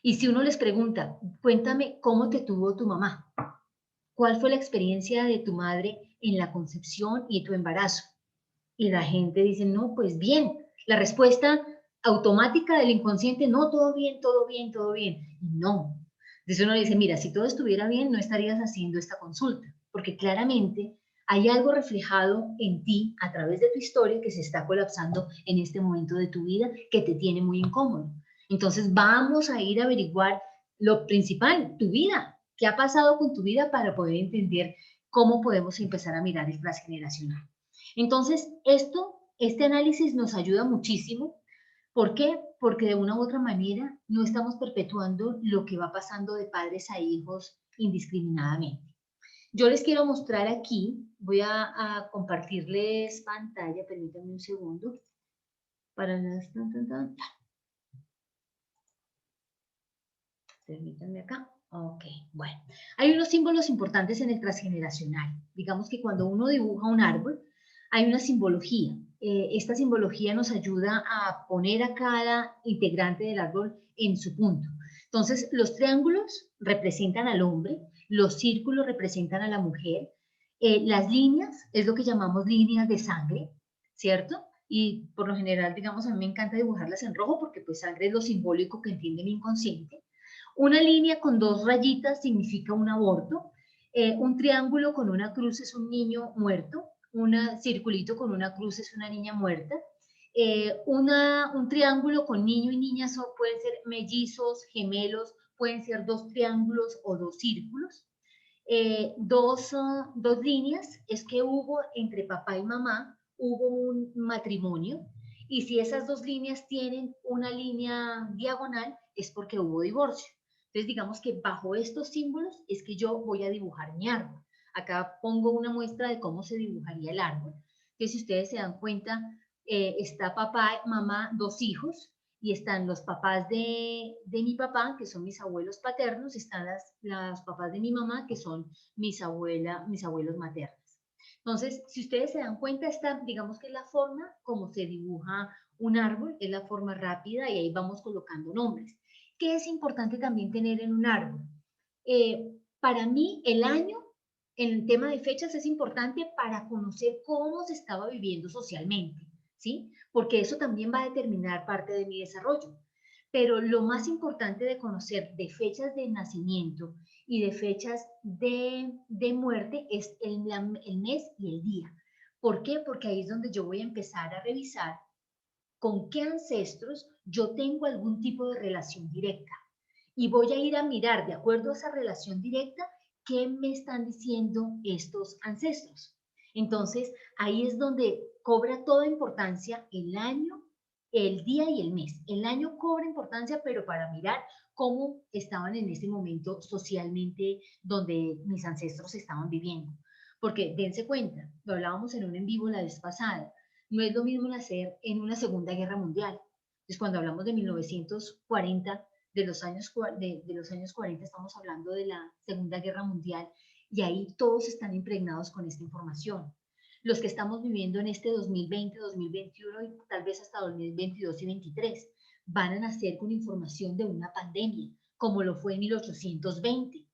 Y si uno les pregunta, cuéntame cómo te tuvo tu mamá, cuál fue la experiencia de tu madre en la concepción y tu embarazo, y la gente dice, no, pues bien. La respuesta automática del inconsciente, no, todo bien, todo bien, todo bien. No. Entonces uno le dice, mira, si todo estuviera bien, no estarías haciendo esta consulta, porque claramente hay algo reflejado en ti a través de tu historia que se está colapsando en este momento de tu vida que te tiene muy incómodo. Entonces vamos a ir a averiguar lo principal, tu vida. ¿Qué ha pasado con tu vida para poder entender cómo podemos empezar a mirar el transgeneracional? Entonces, este análisis nos ayuda muchísimo. ¿Por qué? Porque de una u otra manera no estamos perpetuando lo que va pasando de padres a hijos indiscriminadamente. Yo les quiero mostrar aquí, voy a compartirles pantalla, permítanme un segundo. Para las... Permítanme acá. Ok, bueno. Hay unos símbolos importantes en el transgeneracional. Digamos que cuando uno dibuja un árbol, hay una simbología. Esta simbología nos ayuda a poner a cada integrante del árbol en su punto. Entonces, los triángulos representan al hombre, los círculos representan a la mujer, las líneas es lo que llamamos líneas de sangre, ¿cierto? Y por lo general, digamos, a mí me encanta dibujarlas en rojo porque pues sangre es lo simbólico que entiende mi inconsciente. Una línea con dos rayitas significa un aborto. Un triángulo con una cruz es un niño muerto. Un circulito con una cruz es una niña muerta. Un triángulo con niño y niña pueden ser mellizos, gemelos, pueden ser dos triángulos o dos círculos. Dos líneas es que hubo entre papá y mamá, hubo un matrimonio, y si esas dos líneas tienen una línea diagonal es porque hubo divorcio. Entonces digamos que bajo estos símbolos es que yo voy a dibujar mi árbol. Acá pongo una muestra de cómo se dibujaría el árbol, que si ustedes se dan cuenta, está papá, mamá, dos hijos, y están los papás de mi papá, que son mis abuelos paternos, están las papás de mi mamá, que son mis abuelos maternos. Entonces, si ustedes se dan cuenta, esta, digamos que es la forma como se dibuja un árbol, es la forma rápida y ahí vamos colocando nombres. ¿Qué es importante también tener en un árbol? Para mí, el año, en el tema de fechas, es importante para conocer cómo se estaba viviendo socialmente, ¿sí? Porque eso también va a determinar parte de mi desarrollo. Pero lo más importante de conocer de fechas de nacimiento y de fechas de muerte es el mes y el día. ¿Por qué? Porque ahí es donde yo voy a empezar a revisar con qué ancestros yo tengo algún tipo de relación directa. Y voy a ir a mirar, de acuerdo a esa relación directa, qué me están diciendo estos ancestros. Entonces, ahí es donde cobra toda importancia el año, el día y el mes. El año cobra importancia, pero para mirar cómo estaban en ese momento socialmente donde mis ancestros estaban viviendo. Porque dense cuenta, lo hablábamos en un en vivo la vez pasada, no es lo mismo nacer en una Segunda Guerra Mundial. Entonces, cuando hablamos de 1940, de los años 40, estamos hablando de la Segunda Guerra Mundial, y ahí todos están impregnados con esta información. Los que estamos viviendo en este 2020, 2021 y tal vez hasta 2022 y 2023 van a nacer con información de una pandemia, como lo fue en 1820.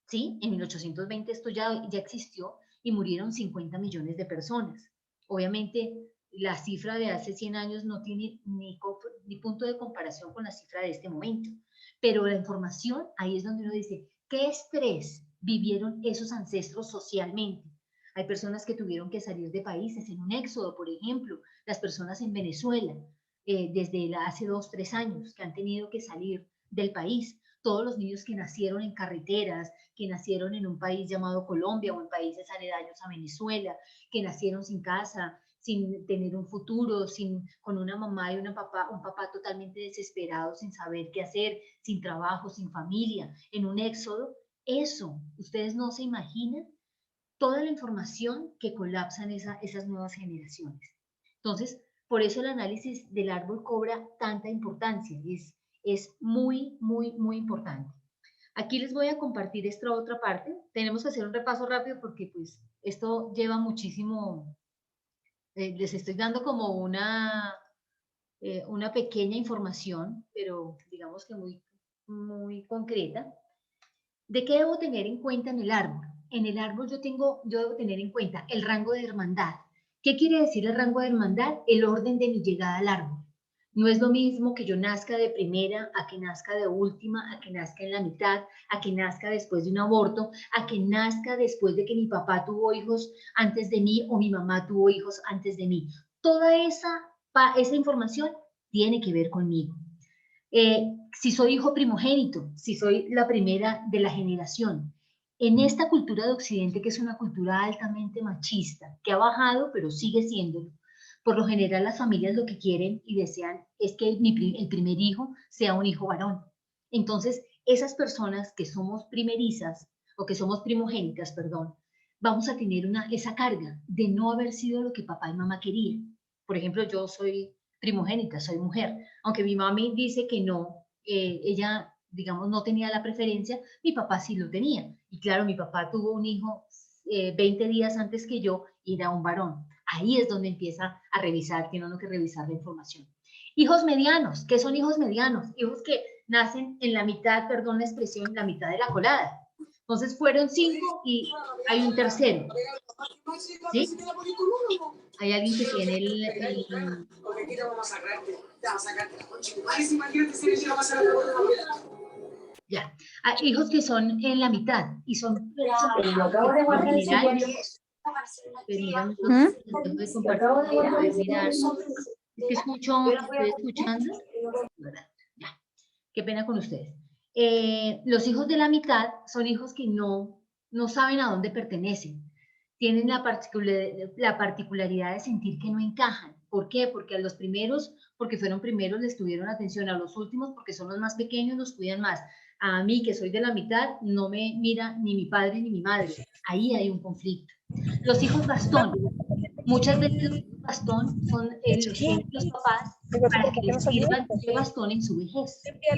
¿Sí? En 1820 esto ya existió y murieron 50 millones de personas. Obviamente, la cifra de hace 100 años no tiene ni punto de comparación con la cifra de este momento, pero la información, ahí es donde uno dice, ¿qué estrés vivieron esos ancestros socialmente? Hay personas que tuvieron que salir de países en un éxodo, por ejemplo, las personas en Venezuela, desde hace 2, 3 años, que han tenido que salir del país, todos los niños que nacieron en carreteras, que nacieron en un país llamado Colombia o en países aledaños a Venezuela, que nacieron sin casa, sin tener un futuro, con una mamá y un papá totalmente desesperados, sin saber qué hacer, sin trabajo, sin familia, en un éxodo. Eso, ustedes no se imaginan toda la información que colapsan esas nuevas generaciones. Entonces, por eso el análisis del árbol cobra tanta importancia, es muy, muy, muy importante. Aquí les voy a compartir esta otra parte. Tenemos que hacer un repaso rápido porque pues esto lleva muchísimo, les estoy dando como una pequeña información, pero digamos que muy concreta. ¿De qué debo tener en cuenta en el árbol? En el árbol yo debo tener en cuenta el rango de hermandad. ¿Qué quiere decir el rango de hermandad? El orden de mi llegada al árbol. No es lo mismo que yo nazca de primera, a que nazca de última, a que nazca en la mitad, a que nazca después de un aborto, a que nazca después de que mi papá tuvo hijos antes de mí o mi mamá tuvo hijos antes de mí. Toda esa información tiene que ver conmigo. Si soy hijo primogénito, si soy la primera de la generación. En esta cultura de Occidente, que es una cultura altamente machista, que ha bajado, pero sigue siendo, por lo general las familias lo que quieren y desean es que el primer hijo sea un hijo varón. Entonces, esas personas que somos primerizas, o que somos primogénitas, perdón, vamos a tener esa carga de no haber sido lo que papá y mamá querían. Por ejemplo, yo soy primogénita, soy mujer, aunque mi mami dice que no, ella, digamos, no tenía la preferencia, mi papá sí lo tenía. Y claro, mi papá tuvo un hijo 20 días antes que yo y era un varón. Ahí es donde empieza a revisar, tiene uno que revisar la información. Hijos medianos, ¿qué son hijos medianos? Hijos que nacen en la mitad, perdón la expresión, en la mitad de la colada. Entonces fueron 5 y hay un tercero. ¿Sí? Hay alguien que tiene Ya. Hay hijos que son en la mitad y son por general. Miran, de compartir, mirar. Es que estoy escuchando. Ya. Qué pena con ustedes. Los hijos de la mitad son hijos que no saben a dónde pertenecen. Tienen la particularidad de sentir que no encajan. ¿Por qué? Porque a los primeros, porque fueron primeros, les tuvieron atención. A los últimos, porque son los más pequeños, los cuidan más. A mí, que soy de la mitad, no me mira ni mi padre ni mi madre. Ahí hay un conflicto. Los hijos bastón. Muchas veces los hijos bastón son los papás para que les sirvan de bastón en su vejez. Que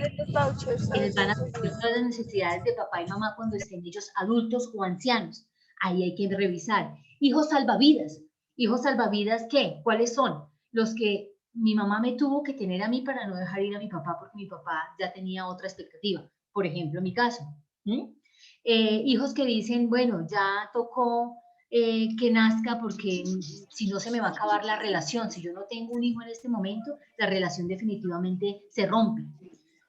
les van a cumplir todas las necesidades de papá y mamá cuando estén ellos adultos o ancianos. Ahí hay que revisar. Hijos salvavidas. ¿Hijos salvavidas qué? ¿Cuáles son? Los que mi mamá me tuvo que tener a mí para no dejar ir a mi papá porque mi papá ya tenía otra expectativa. Por ejemplo, mi caso. Hijos que dicen, bueno, ya tocó que nazca porque si no se me va a acabar la relación. Si yo no tengo un hijo en este momento, la relación definitivamente se rompe.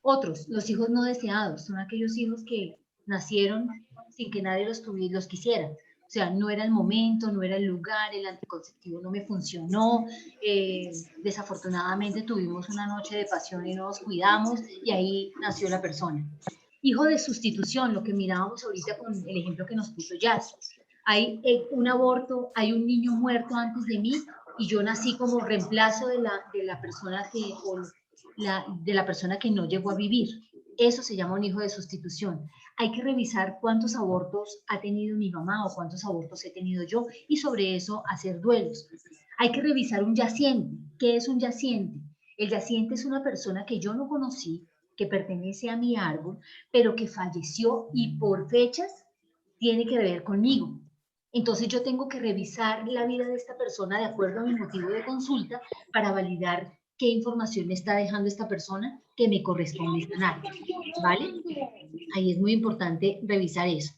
Otros, los hijos no deseados, son aquellos hijos que nacieron sin que nadie los quisiera. O sea, no era el momento, no era el lugar, el anticonceptivo no me funcionó, desafortunadamente tuvimos una noche de pasión y nos cuidamos y ahí nació la persona. Hijo de sustitución, lo que mirábamos ahorita con el ejemplo que nos puso Jazz. Hay un aborto, hay un niño muerto antes de mí y yo nací como reemplazo de la persona de la persona que no llegó a vivir. Eso se llama un hijo de sustitución. Hay que revisar cuántos abortos ha tenido mi mamá o cuántos abortos he tenido yo y sobre eso hacer duelos. Hay que revisar un yaciente. ¿Qué es un yaciente? El yaciente es una persona que yo no conocí, que pertenece a mi árbol, pero que falleció y por fechas tiene que ver conmigo. Entonces yo tengo que revisar la vida de esta persona de acuerdo a mi motivo de consulta para validar qué información me está dejando esta persona que me corresponde sanar, ¿vale? Ahí es muy importante revisar eso.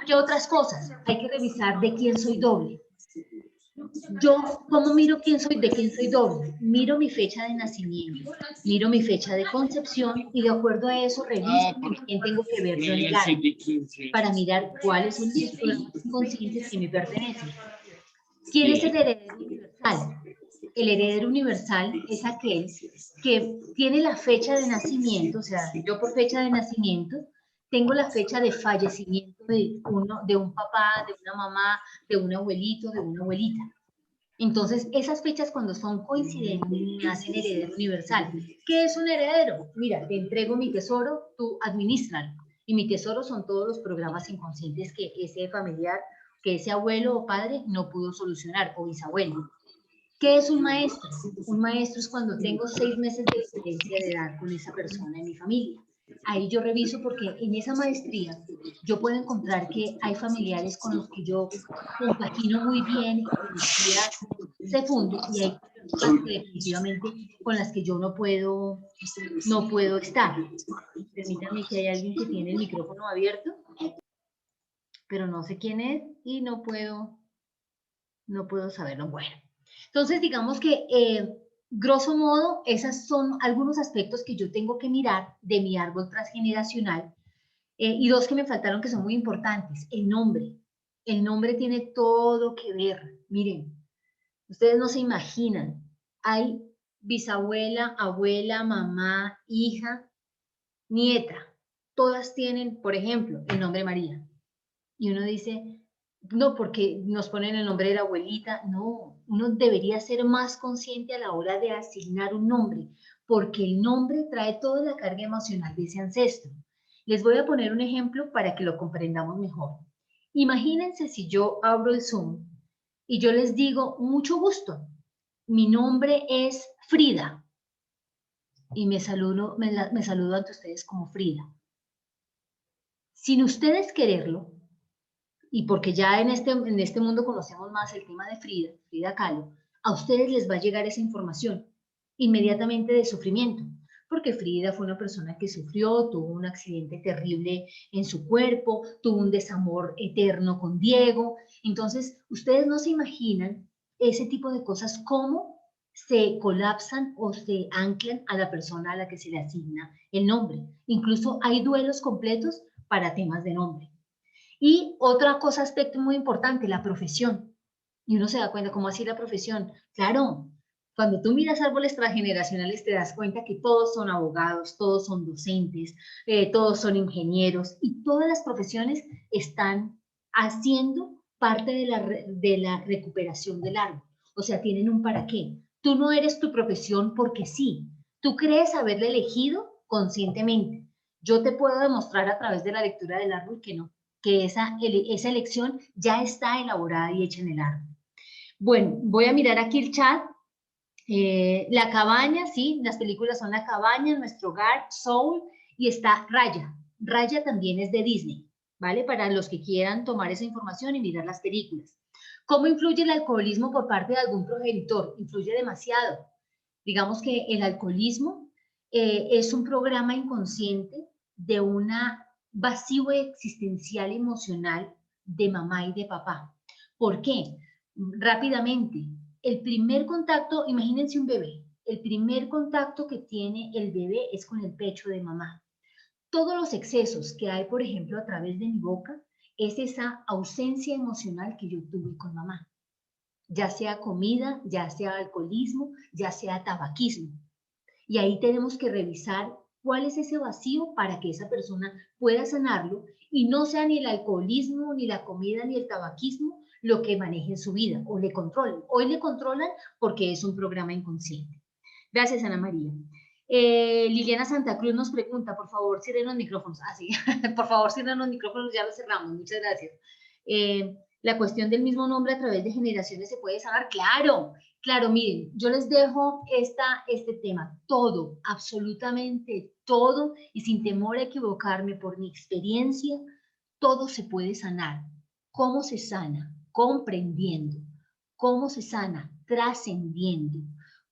¿Qué otras cosas? Hay que revisar de quién soy doble. Yo, ¿cómo miro de quién soy doble? Miro mi fecha de nacimiento, miro mi fecha de concepción y de acuerdo a eso reviso con quién tengo que verlo en el árbol para mirar cuáles son esos programas inconscientes que me pertenecen. ¿Quién es el heredero universal? El heredero universal es aquel que tiene la fecha de nacimiento, o sea, yo por fecha de nacimiento tengo la fecha de fallecimiento de un papá, de una mamá, de un abuelito, de una abuelita. Entonces, esas fechas cuando son coincidentes, nacen heredero universal. ¿Qué es un heredero? Mira, te entrego mi tesoro, tú administralo. Y mi tesoro son todos los programas inconscientes que ese familiar, que ese abuelo o padre no pudo solucionar, o bisabuelo. ¿Qué es un maestro? Un maestro es cuando tengo 6 meses de diferencia de edad con esa persona en mi familia. Ahí yo reviso porque en esa maestría yo puedo encontrar que hay familiares con los que yo compagino muy bien, energía se funde y hay personas que definitivamente con las que yo no puedo estar. Permítanme, que hay alguien que tiene el micrófono abierto, pero no sé quién es y no puedo saberlo. Bueno, entonces digamos que grosso modo esos son algunos aspectos que yo tengo que mirar de mi árbol transgeneracional. Y dos que me faltaron que son muy importantes. El nombre. El nombre tiene todo que ver. Miren, ustedes no se imaginan. Hay bisabuela, abuela, mamá, hija, nieta. Todas tienen, por ejemplo, el nombre María. Y uno dice, no, porque nos ponen el nombre de la abuelita. No, uno debería ser más consciente a la hora de asignar un nombre, porque el nombre trae toda la carga emocional de ese ancestro. Les voy a poner un ejemplo para que lo comprendamos mejor. Imagínense si yo abro el Zoom y yo les digo, mucho gusto, mi nombre es Frida y me saludo ante ustedes como Frida. Sin ustedes quererlo, y porque ya en este mundo conocemos más el tema de Frida Kahlo, a ustedes les va a llegar esa información inmediatamente de sufrimiento, porque Frida fue una persona que sufrió, tuvo un accidente terrible en su cuerpo, tuvo un desamor eterno con Diego. Entonces, ustedes no se imaginan ese tipo de cosas, cómo se colapsan o se anclan a la persona a la que se le asigna el nombre. Incluso hay duelos completos para temas de nombre. Y otra cosa, aspecto muy importante, la profesión. Y uno se da cuenta, ¿cómo así la profesión? Claro, cuando tú miras árboles transgeneracionales te das cuenta que todos son abogados, todos son docentes, todos son ingenieros y todas las profesiones están haciendo parte de la recuperación del árbol. O sea, tienen un para qué. Tú no eres tu profesión porque sí. Tú crees haberla elegido conscientemente. Yo te puedo demostrar a través de la lectura del árbol que no, que esa elección ya está elaborada y hecha en el árbol. Bueno, voy a mirar aquí el chat. La cabaña, sí, las películas son La cabaña, Nuestro hogar, Soul, y está Raya. Raya también es de Disney, ¿vale? Para los que quieran tomar esa información y mirar las películas. ¿Cómo influye el alcoholismo por parte de algún progenitor? Influye demasiado. Digamos que el alcoholismo es un programa inconsciente de una vacío existencial emocional de mamá y de papá. ¿Por qué? Rápidamente, el primer contacto, imagínense un bebé, el primer contacto que tiene el bebé es con el pecho de mamá. Todos los excesos que hay, por ejemplo, a través de mi boca, es esa ausencia emocional que yo tuve con mamá. Ya sea comida, ya sea alcoholismo, ya sea tabaquismo. Y ahí tenemos que revisar cuál es ese vacío para que esa persona pueda sanarlo y no sea ni el alcoholismo, ni la comida, ni el tabaquismo lo que maneje en su vida o le controlen. Hoy le controlan porque es un programa inconsciente. Gracias, Ana María. Liliana Santa Cruz nos pregunta, por favor, cierren los micrófonos. Ah, sí, por favor, cierren los micrófonos, ya los cerramos. Muchas gracias. La cuestión del mismo nombre a través de generaciones se puede sanar. Claro, claro, miren, yo les dejo este tema, todo, absolutamente todo, y sin temor a equivocarme por mi experiencia, todo se puede sanar. ¿Cómo se sana? Comprendiendo. ¿Cómo se sana? Trascendiendo.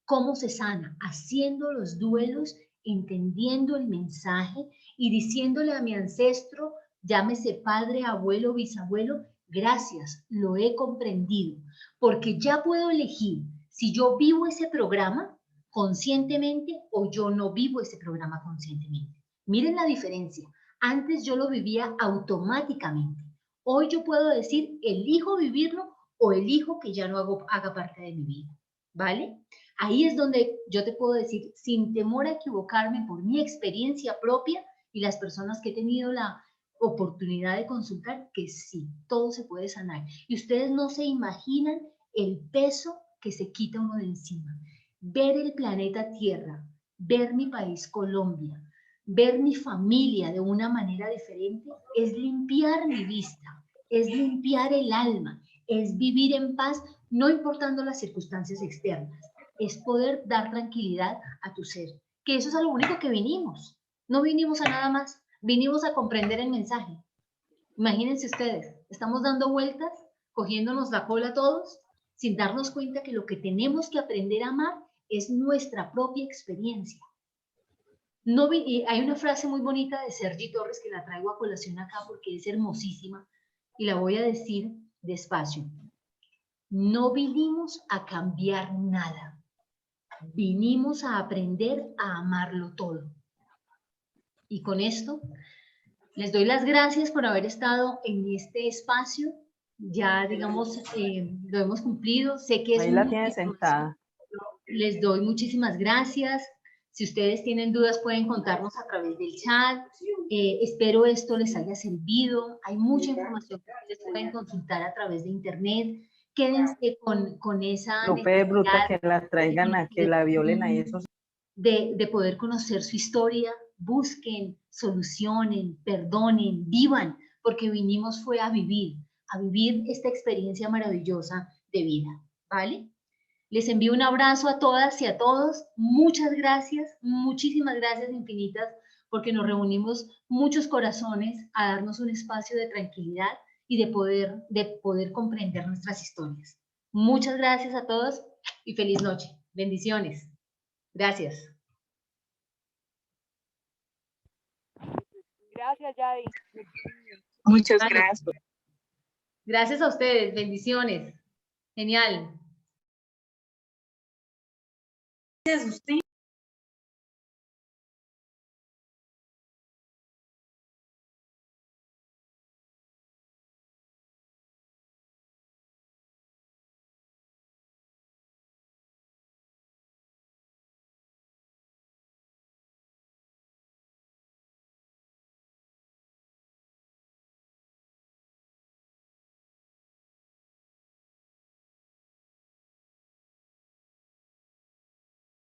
¿Cómo se sana? Haciendo los duelos, entendiendo el mensaje y diciéndole a mi ancestro, llámese padre, abuelo, bisabuelo, gracias, lo he comprendido, porque ya puedo elegir si yo vivo ese programa conscientemente o yo no vivo ese programa conscientemente. Miren la diferencia. Antes yo lo vivía automáticamente. Hoy yo puedo decir, elijo vivirlo o elijo que ya no haga parte de mi vida. ¿Vale? Ahí es donde yo te puedo decir, sin temor a equivocarme por mi experiencia propia y las personas que he tenido la oportunidad de consultar, que sí, todo se puede sanar. Y ustedes no se imaginan el peso que se quita uno de encima. Ver el planeta Tierra, ver mi país Colombia, ver mi familia de una manera diferente, es limpiar mi vista, es limpiar el alma, es vivir en paz, no importando las circunstancias externas, es poder dar tranquilidad a tu ser, que eso es a lo único que vinimos, no vinimos a nada más, vinimos a comprender el mensaje. Imagínense ustedes, estamos dando vueltas, cogiéndonos la cola todos, sin darnos cuenta que lo que tenemos que aprender a amar es nuestra propia experiencia. No, y hay una frase muy bonita de Sergi Torres que la traigo a colación acá porque es hermosísima y la voy a decir despacio. No vinimos a cambiar nada, vinimos a aprender a amarlo todo. Y con esto les doy las gracias por haber estado en este espacio. Ya, digamos, lo hemos cumplido. Sé que es Ahí la mucha tiene información. sentada. Les doy muchísimas gracias. Si ustedes tienen dudas, pueden contarnos a través del chat. Espero esto les haya servido. Hay mucha información que ustedes pueden consultar a través de internet. Quédense con esa Lupe de bruta necesidad que la traigan a que la violen ahí, eso de poder conocer su historia. Busquen, solucionen, perdonen, vivan, porque vinimos fue a vivir esta experiencia maravillosa de vida, ¿vale? Les envío un abrazo a todas y a todos. Muchas gracias, muchísimas gracias infinitas, porque nos reunimos muchos corazones a darnos un espacio de tranquilidad y de poder comprender nuestras historias. Muchas gracias a todos y feliz noche. Bendiciones. Gracias. Gracias, Yadi. Muchas Vale. gracias. Gracias a ustedes. Bendiciones. Genial. Gracias a usted.